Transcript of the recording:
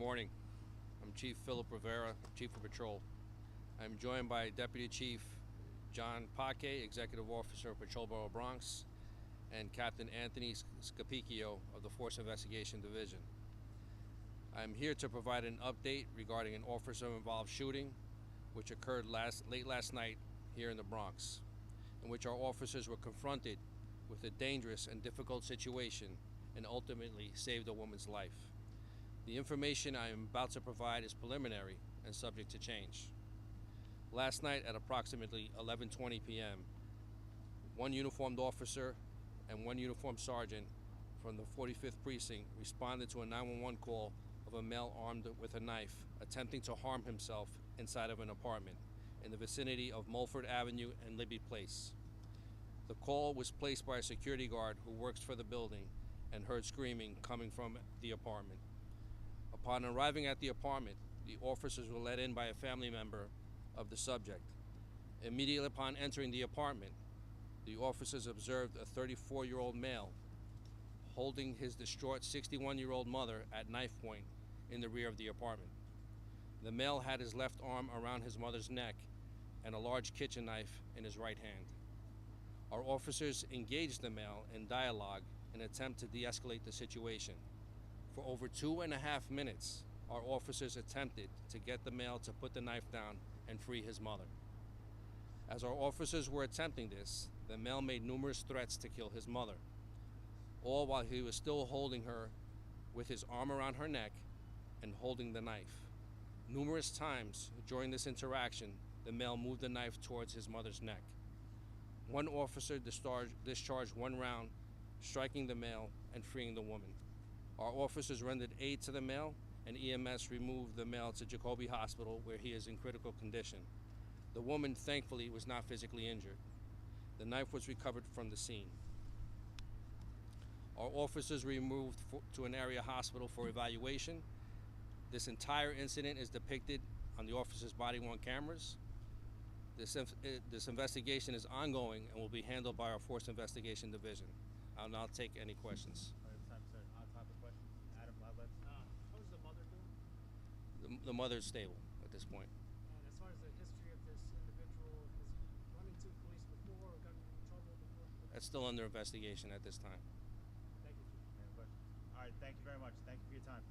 morning. I'm Chief Philip Rivera, Chief of Patrol. I'm joined by Deputy Chief John Paque, Executive Officer of Patrol Bureau Bronx, and Captain Anthony Scapicchio of the Force Investigation Division. I'm here to provide an update regarding an officer-involved shooting which occurred late last night here in the Bronx, in which our officers were confronted with a dangerous and difficult situation and ultimately saved a woman's life. The information I am about to provide is preliminary and subject to change. Last night at approximately 11:20 p.m., one uniformed officer and one uniformed sergeant from the 45th Precinct responded to a 911 call of a male armed with a knife attempting to harm himself inside of an apartment in the vicinity of Mulford Avenue and Libby Place. The call was placed by a security guard who works for the building and heard screaming coming from the apartment. Upon arriving at the apartment, the officers were let in by a family member of the subject. Immediately upon entering the apartment, the officers observed a 34-year-old male holding his distraught 61-year-old mother at knife point in the rear of the apartment. The male had his left arm around his mother's neck and a large kitchen knife in his right hand. Our officers engaged the male in dialogue in an attempt to de-escalate the situation. For over 2.5 minutes, our officers attempted to get the male to put the knife down and free his mother. As our officers were attempting this, the male made numerous threats to kill his mother, all while he was still holding her with his arm around her neck and holding the knife. Numerous times during this interaction, the male moved the knife towards his mother's neck. One officer discharged one round, striking the male and freeing the woman. Our officers rendered aid to the male, and EMS removed the male to Jacoby Hospital, where he is in critical condition. The woman, thankfully, was not physically injured. The knife was recovered from the scene. Our officers were removed to an area hospital for evaluation. This entire incident is depicted on the officers' body-worn cameras. This investigation is ongoing and will be handled by our Force Investigation Division. I'll now take any questions. All right, time, sir. On top of questions. Adam, let's. How's the mother doing? The mother is stable at this point. And as far as the history of this individual, has he run into police before or gotten in trouble before? That's still under investigation at this time. Thank you, Chief. Any questions? All right, thank you very much. Thank you for your time.